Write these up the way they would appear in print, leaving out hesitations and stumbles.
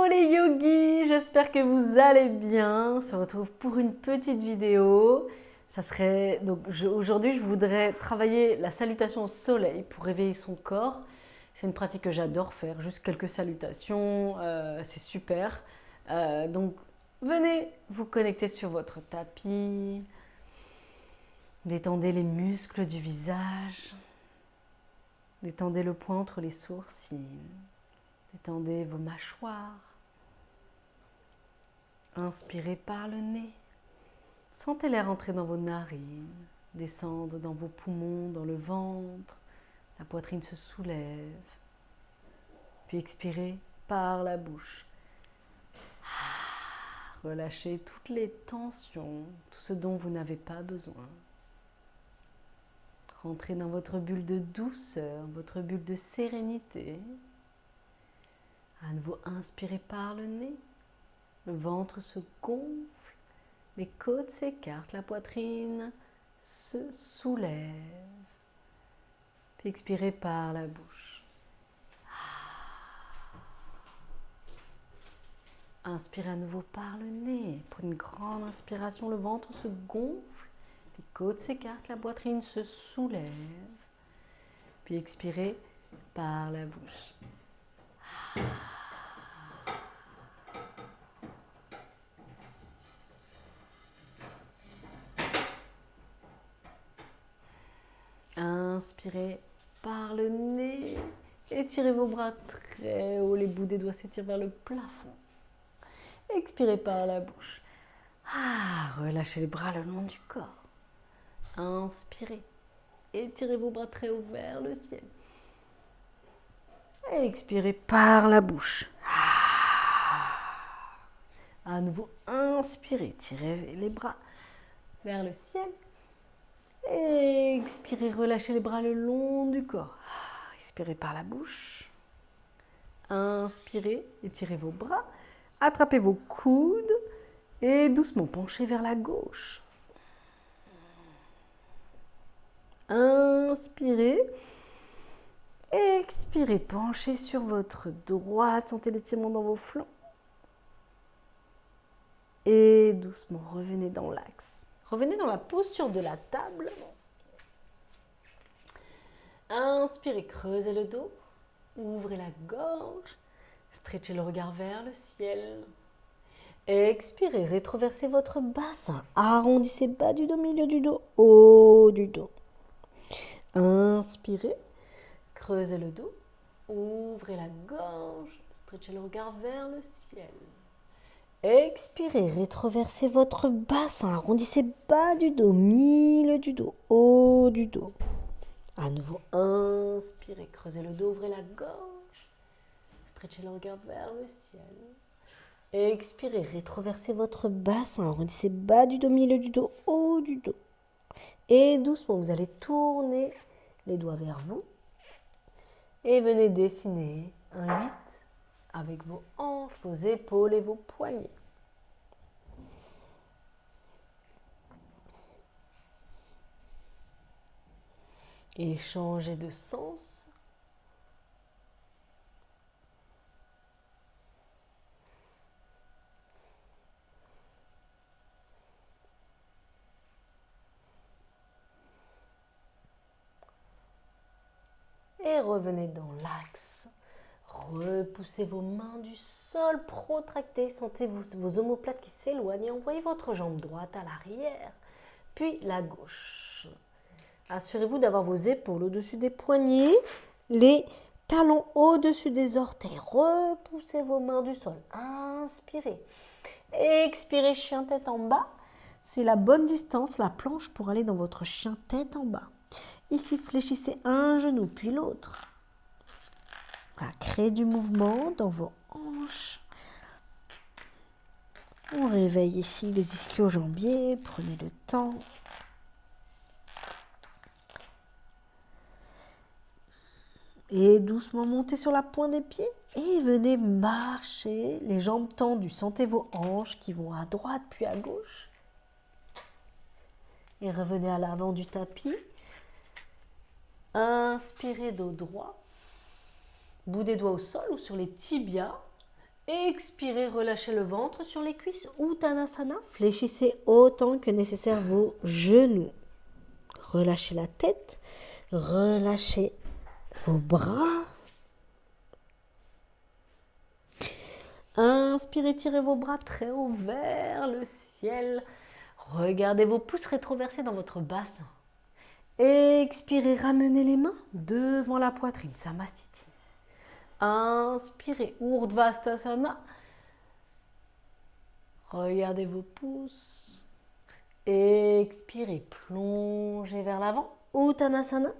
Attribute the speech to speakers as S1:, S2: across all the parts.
S1: Hello les yogis, j'espère que vous allez bien. On se retrouve pour une petite vidéo. Aujourd'hui, je voudrais travailler la salutation au soleil pour réveiller son corps. C'est une pratique que j'adore faire, juste quelques salutations, c'est super. Donc venez vous connecter sur votre tapis. Détendez les muscles du visage. Détendez le poing entre les sourcils. Détendez vos mâchoires. Inspirez par le nez. Sentez l'air entrer dans vos narines, descendre dans vos poumons, dans le ventre. La poitrine se soulève. Puis expirez par la bouche. Relâchez toutes les tensions, tout ce dont vous n'avez pas besoin. Rentrez dans votre bulle de douceur, votre bulle de sérénité. À nouveau, inspirez par le nez. Le ventre se gonfle, les côtes s'écartent, la poitrine se soulève. Puis expirez par la bouche. Inspirez à nouveau par le nez. Prenez une grande inspiration, le ventre se gonfle, les côtes s'écartent, la poitrine se soulève. Puis expirez par la bouche. Inspirez par le nez. Étirez vos bras très haut. Les bouts des doigts s'étirent vers le plafond. Expirez par la bouche. Relâchez les bras le long du corps. Inspirez. Étirez vos bras très haut vers le ciel. Expirez par la bouche. À nouveau, inspirez. Tirez les bras vers le ciel. Expirez, relâchez les bras le long du corps. Expirez par la bouche. Inspirez, étirez vos bras. Attrapez vos coudes et doucement penchez vers la gauche. Inspirez. Expirez, penchez sur votre droite. Sentez l'étirement dans vos flancs. Et doucement, revenez dans l'axe. Revenez dans la posture de la table. Inspirez, creusez le dos. Ouvrez la gorge. Stretchez le regard vers le ciel. Expirez, rétroversez votre bassin. Arrondissez bas du dos, milieu du dos, haut du dos. Inspirez, creusez le dos. Ouvrez la gorge. Stretchez le regard vers le ciel. Expirez, rétroversez votre bassin. Arrondissez bas du dos, milieu du dos, haut du dos. À nouveau, inspirez, creusez le dos, ouvrez la gorge. Stretchez le regard vers le ciel. Expirez, rétroversez votre bassin. Arrondissez bas du dos, milieu du dos, haut du dos. Et doucement, vous allez tourner les doigts vers vous. Et venez dessiner un 8 avec vos hanches, vos épaules et vos poignets. Et changez de sens. Et revenez dans l'axe. Repoussez vos mains du sol, protractez. Sentez vos omoplates qui s'éloignent. Envoyez votre jambe droite à l'arrière, puis la gauche. Assurez-vous d'avoir vos épaules au-dessus des poignets, les talons au-dessus des orteils. Repoussez vos mains du sol. Inspirez. Expirez, chien tête en bas. C'est la bonne distance, la planche pour aller dans votre chien tête en bas. Ici, fléchissez un genou puis l'autre. Voilà, créez du mouvement dans vos hanches. On réveille ici les ischio-jambiers. Prenez le temps. Et doucement montez sur la pointe des pieds. Et venez marcher, les jambes tendues. Sentez vos hanches qui vont à droite puis à gauche. Et revenez à l'avant du tapis. Inspirez dos droit. Bout des doigts au sol ou sur les tibias. Expirez, relâchez le ventre sur les cuisses. Uttanasana. Fléchissez autant que nécessaire vos genoux. Relâchez la tête. Relâchez vos bras. Inspirez, tirez vos bras très haut vers le ciel. Regardez vos pouces rétroversés dans votre bassin. Expirez, ramenez les mains devant la poitrine. Samastiti. Inspirez, Urdhvastasana. Regardez vos pouces. Expirez, plongez vers l'avant. Uttanasana.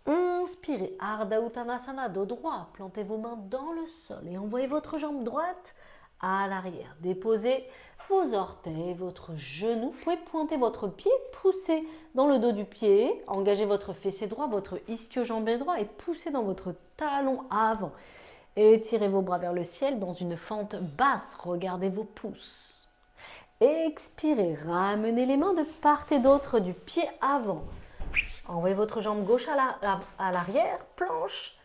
S1: Inspirez, Ardha Uttanasana, dos droit. Plantez vos mains dans le sol et envoyez votre jambe droite à l'arrière. Déposez vos orteils, votre genou. Vous pouvez pointer votre pied, pousser dans le dos du pied. Engagez votre fessier droit, votre ischio-jambier droit et poussez dans votre talon avant. Étirez vos bras vers le ciel dans une fente basse. Regardez vos pouces. Expirez, ramenez les mains de part et d'autre du pied avant. Envoyez votre jambe gauche à l'arrière, planche.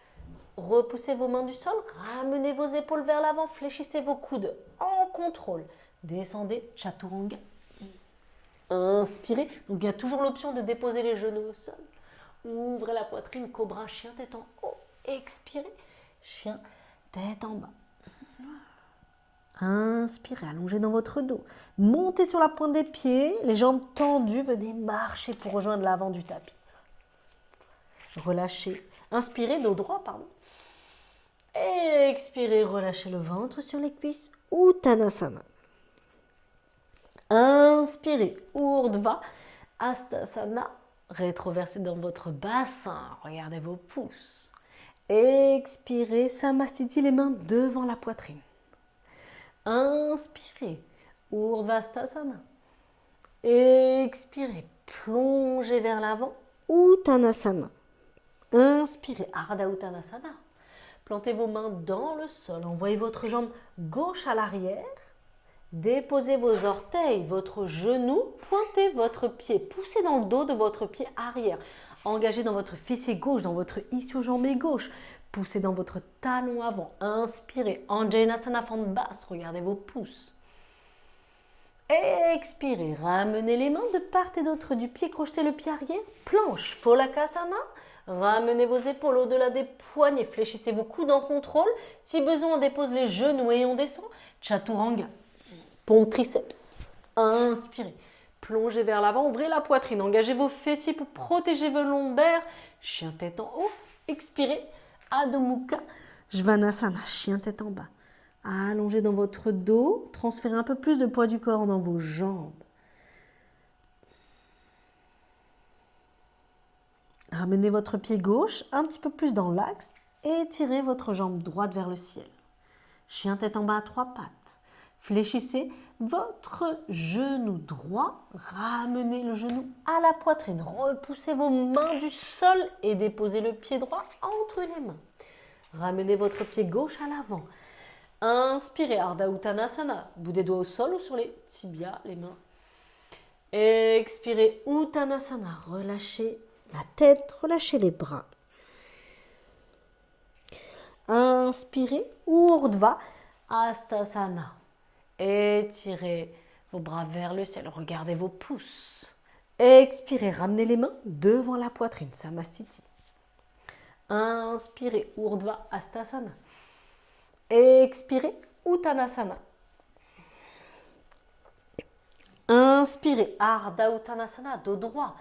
S1: Repoussez vos mains du sol, ramenez vos épaules vers l'avant, fléchissez vos coudes en contrôle. Descendez, Chaturanga. Inspirez. Donc il y a toujours l'option de déposer les genoux au sol. Ouvrez la poitrine, cobra, chien tête en haut. Expirez, chien tête en bas. Inspirez, allongez dans votre dos. Montez sur la pointe des pieds, les jambes tendues, venez marcher pour rejoindre l'avant du tapis. Relâchez. Inspirez, dos droit, pardon. Expirez, relâchez le ventre sur les cuisses. Uttanasana. Inspirez, Urdhva Hastasana. Rétroversez dans votre bassin. Regardez vos pouces. Expirez, Samastiti, les mains devant la poitrine. Inspirez, Urdhvastasana. Expirez, plongez vers l'avant. Uttanasana. Inspirez, Ardha Uttanasana. Plantez vos mains dans le sol. Envoyez votre jambe gauche à l'arrière. Déposez vos orteils, votre genou. Pointez votre pied. Poussez dans le dos de votre pied arrière. Engagez dans votre fessier gauche, dans votre ischio-jambier gauche. Poussez dans votre talon avant. Inspirez. Anjaneyasana, fente basse. Regardez vos pouces. Expirez. Ramenez les mains de part et d'autre du pied. Crochetez le pied arrière. Planche. Pholakasana. Ramenez vos épaules au-delà des poignets. Fléchissez vos coudes en contrôle. Si besoin, on dépose les genoux et on descend. Chaturanga. Pompe triceps. Inspirez. Plongez vers l'avant. Ouvrez la poitrine. Engagez vos fessiers pour protéger vos lombaires. Chien tête en haut. Expirez. Adho Mukha Svanasana. Chien tête en bas. Allongez dans votre dos. Transférez un peu plus de poids du corps dans vos jambes. Ramenez votre pied gauche un petit peu plus dans l'axe et tirez votre jambe droite vers le ciel. Chien tête en bas à 3 pattes. Fléchissez votre genou droit. Ramenez le genou à la poitrine. Repoussez vos mains du sol et déposez le pied droit entre les mains. Ramenez votre pied gauche à l'avant. Inspirez, Ardha Uttanasana. Bout des doigts au sol ou sur les tibias, les mains. Expirez, Uttanasana. Relâchez la tête, relâchez les bras. Inspirez, Urdhva Hastasana. Étirez vos bras vers le ciel, regardez vos pouces. Expirez, ramenez les mains devant la poitrine, Samastiti. Inspirez, Urdhva Hastasana. Expirez, Uttanasana. Inspirez, Ardha Uttanasana, dos droit.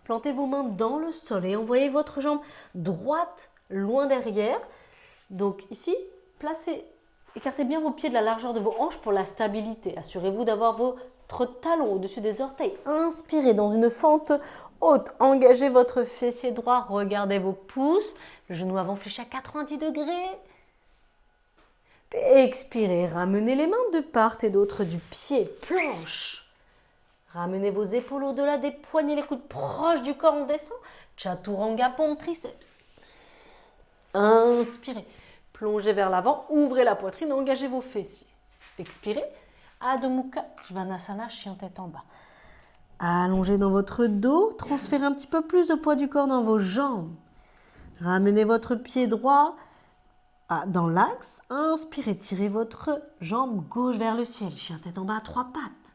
S1: Plantez vos mains dans le sol et envoyez votre jambe droite loin derrière. Donc ici, écartez bien vos pieds de la largeur de vos hanches pour la stabilité. Assurez-vous d'avoir votre talon au-dessus des orteils. Inspirez dans une fente haute. Engagez votre fessier droit. Regardez vos pouces. Le genou avant fléchi à 90 degrés. Puis expirez. Ramenez les mains de part et d'autre du pied. Planche. Ramenez vos épaules au-delà des poignets, les coudes proches du corps, on descend. Chaturanga, pompe triceps. Inspirez. Plongez vers l'avant, ouvrez la poitrine, engagez vos fessiers. Expirez. Adho Mukha Svanasana, chien tête en bas. Allongez dans votre dos, transférez un petit peu plus de poids du corps dans vos jambes. Ramenez votre pied droit dans l'axe. Inspirez, tirez votre jambe gauche vers le ciel. Chien tête en bas à 3 pattes.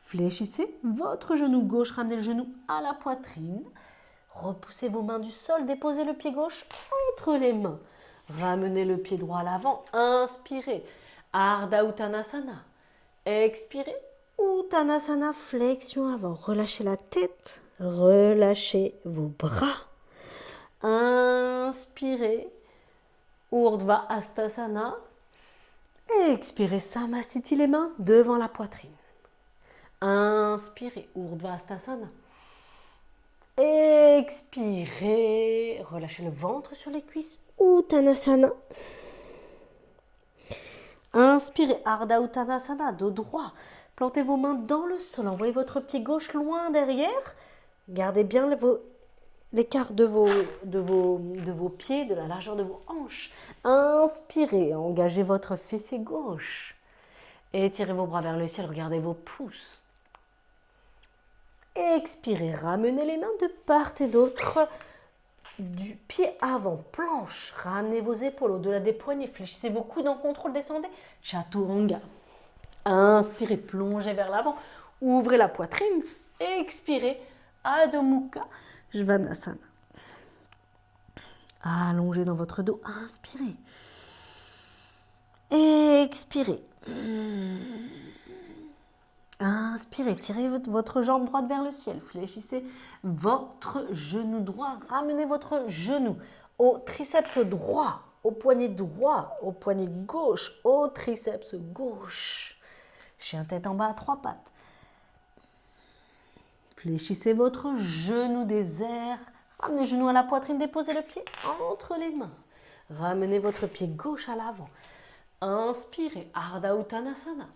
S1: Fléchissez votre genou gauche, ramenez le genou à la poitrine. Repoussez vos mains du sol, déposez le pied gauche entre les mains. Ramenez le pied droit à l'avant. Inspirez, Ardha Uttanasana. Expirez, Uttanasana, flexion avant. Relâchez la tête, relâchez vos bras. Inspirez, Urdhva Hastasana. Expirez, Samastiti, les mains devant la poitrine. Inspirez, Urdhva Hastasana. Expirez, relâchez le ventre sur les cuisses, Uttanasana. Inspirez, Ardha Uttanasana, dos droit. Plantez vos mains dans le sol, envoyez votre pied gauche loin derrière. Gardez bien l'écart de vos pieds, de la largeur de vos hanches. Inspirez, engagez votre fessier gauche. Étirez vos bras vers le ciel, regardez vos pouces. Expirez, ramenez les mains de part et d'autre du pied avant, planche. Ramenez vos épaules au-delà des poignets, fléchissez vos coudes en contrôle, descendez. Chaturanga. Inspirez, plongez vers l'avant, ouvrez la poitrine. Expirez, Adho Mukha Svanasana. Allongez dans votre dos, inspirez. Expirez. Inspirez, tirez votre jambe droite vers le ciel. Fléchissez votre genou droit. Ramenez votre genou au triceps droit, au poignet droit, au poignet gauche, au triceps gauche. Chien tête en bas à 3 pattes. Fléchissez votre genou des airs. Ramenez le genou à la poitrine, déposez le pied entre les mains. Ramenez votre pied gauche à l'avant. Inspirez, Ardha Uttanasana.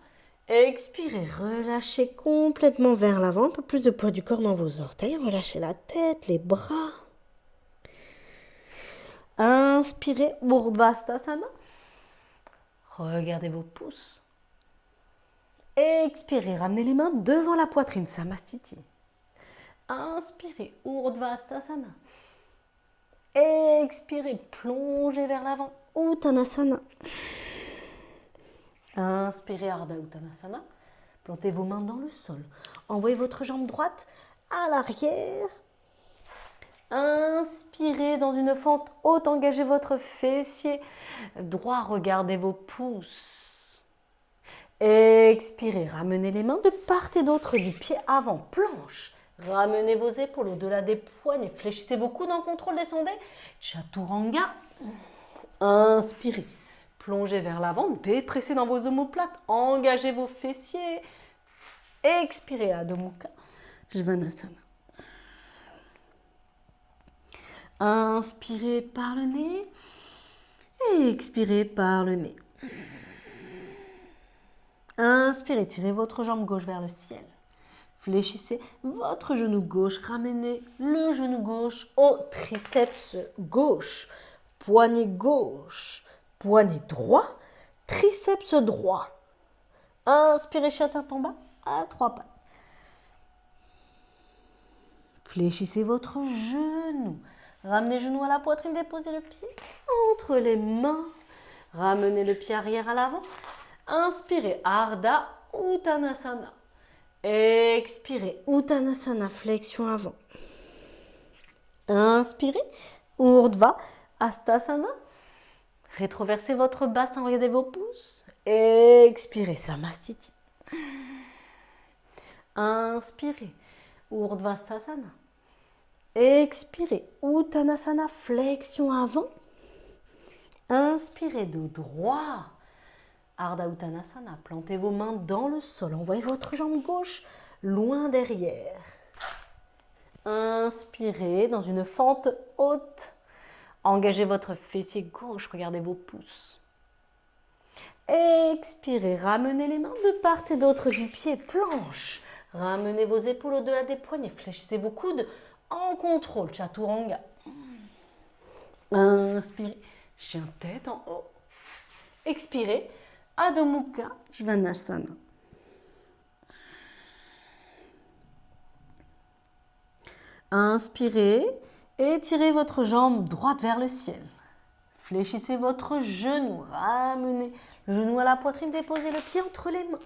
S1: Expirez, relâchez complètement vers l'avant, un peu plus de poids du corps dans vos orteils. Relâchez la tête, les bras. Inspirez, Urdhva Hastasana. Regardez vos pouces. Expirez, ramenez les mains devant la poitrine, Samastiti. Inspirez, Urdhva Hastasana. Expirez, plongez vers l'avant, Uttanasana. Inspirez, Ardha Uttanasana. Plantez vos mains dans le sol. Envoyez votre jambe droite à l'arrière. Inspirez dans une fente haute. Engagez votre fessier droit. Regardez vos pouces. Expirez. Ramenez les mains de part et d'autre du pied avant. Planche. Ramenez vos épaules au-delà des poignets. Fléchissez vos coudes en contrôle. Descendez. Chaturanga. Inspirez. Plongez vers l'avant, dépressez dans vos omoplates, engagez vos fessiers. Expirez, Adho Mukha Svanasana. Inspirez par le nez et expirez par le nez. Inspirez, tirez votre jambe gauche vers le ciel. Fléchissez votre genou gauche, ramenez le genou gauche au triceps gauche, poignet gauche. Poignet droit, triceps droit. Inspirez, chien tête en bas à 3 pattes. Fléchissez votre genou. Ramenez le genou à la poitrine, déposez le pied entre les mains. Ramenez le pied arrière à l'avant. Inspirez, Ardha Uttanasana. Expirez, Uttanasana, flexion avant. Inspirez, Urdhva Hastasana. Rétroversez votre bassin, regardez vos pouces. Expirez, Samastiti. Inspirez, Urdhva Hastasana. Expirez, Uttanasana, flexion avant. Inspirez, dos droit. Ardha Uttanasana, plantez vos mains dans le sol. Envoyez votre jambe gauche loin derrière. Inspirez dans une fente haute. Engagez votre fessier gauche, regardez vos pouces. Expirez, ramenez les mains de part et d'autre du pied, planche. Ramenez vos épaules au-delà des poignets, fléchissez vos coudes en contrôle, Chaturanga. Inspirez, chien tête en haut. Expirez, Adho Mukha Svanasana. Inspirez. Étirez votre jambe droite vers le ciel. Fléchissez votre genou. Ramenez le genou à la poitrine. Déposez le pied entre les mains.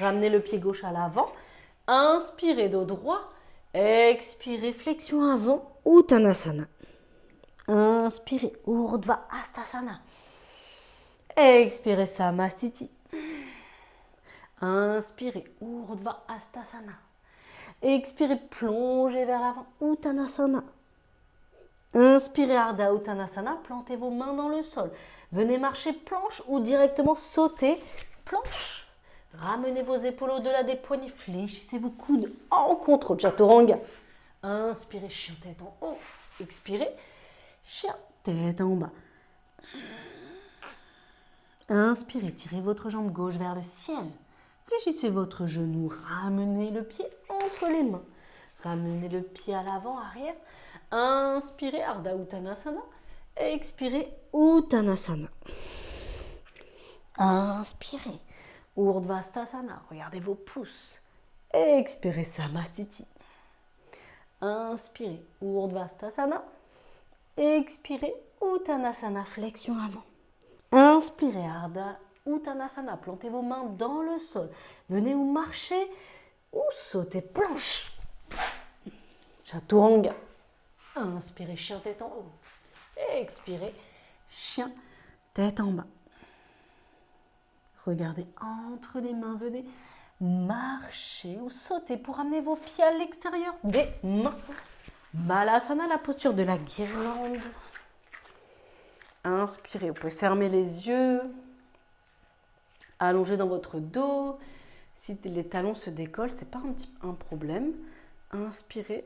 S1: Ramenez le pied gauche à l'avant. Inspirez, dos droit. Expirez, flexion avant. Uttanasana. Inspirez, Urdhva Hastasana. Expirez, Samastiti. Inspirez, Urdhva Hastasana. Expirez, plongez vers l'avant, Uttanasana. Inspirez, Ardha Uttanasana, plantez vos mains dans le sol. Venez marcher planche ou directement sauter planche. Ramenez vos épaules au-delà des poignets, fléchissez vos coudes en contrôle, Chaturanga. Inspirez, chien tête en haut. Expirez, chien tête en bas. Inspirez, tirez votre jambe gauche vers le ciel. Fléchissez votre genou, ramenez le pied entre les mains. Ramenez le pied à l'avant, arrière. Inspirez, Ardha Uttanasana. Expirez, Uttanasana. Inspirez, Urdhva Hastasana. Regardez vos pouces. Expirez, Samastiti. Inspirez, Urdhva Hastasana. Expirez, Uttanasana, flexion avant. Inspirez, Ardha Uttanasana, plantez vos mains dans le sol. Venez ou marcher ou sautez planche. Chaturanga. Inspirez, chien tête en haut. Expirez, chien tête en bas. Regardez entre les mains, venez marcher ou sauter pour amener vos pieds à l'extérieur des mains. Balasana, la posture de la guirlande. Inspirez, vous pouvez fermer les yeux. Allongez dans votre dos. Si les talons se décollent, ce n'est pas un problème. Inspirez,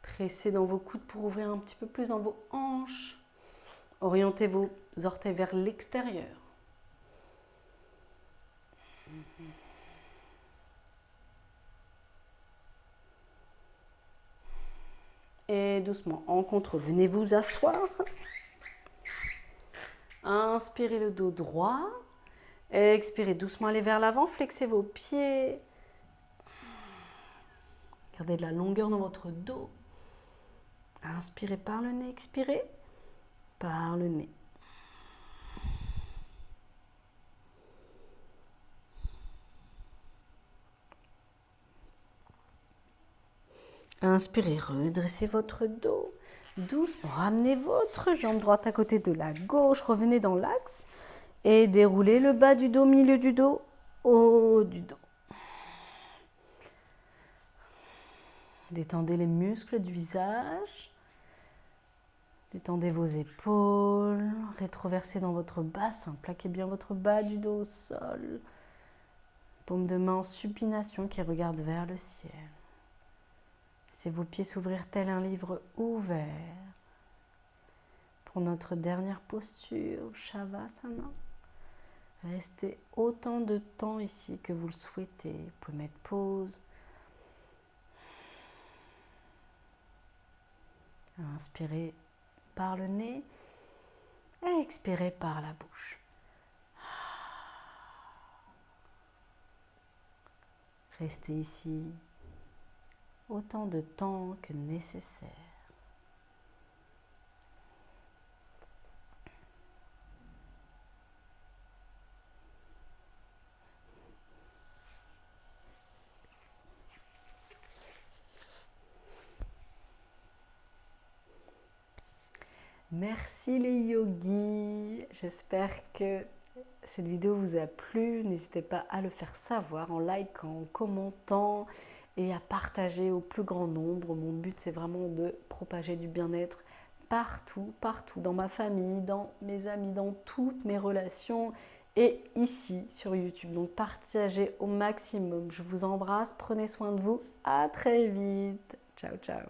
S1: pressez dans vos coudes pour ouvrir un petit peu plus dans vos hanches. Orientez vos orteils vers l'extérieur. Et doucement, en contrôle, venez vous asseoir. Inspirez le dos droit. Expirez doucement, allez vers l'avant, flexez vos pieds. Gardez de la longueur dans votre dos. Inspirez par le nez, expirez par le nez. Inspirez, redressez votre dos. Doucement, ramenez votre jambe droite à côté de la gauche. Revenez dans l'axe et déroulez le bas du dos, milieu du dos, haut du dos. Détendez les muscles du visage. Détendez vos épaules. Rétroversez dans votre bassin. Plaquez bien votre bas du dos au sol. Paume de main en supination qui regarde vers le ciel. Laissez vos pieds s'ouvrir tel un livre ouvert. Pour notre dernière posture, Shavasana. Restez autant de temps ici que vous le souhaitez. Vous pouvez mettre pause. Inspirez par le nez et expirez par la bouche. Restez ici autant de temps que nécessaire. Merci les yogis, j'espère que cette vidéo vous a plu. N'hésitez pas à le faire savoir en likant, en commentant et à partager au plus grand nombre. Mon but c'est vraiment de propager du bien-être partout, dans ma famille, dans mes amis, dans toutes mes relations et ici sur YouTube. Donc partagez au maximum. Je vous embrasse, prenez soin de vous, à très vite. Ciao, ciao.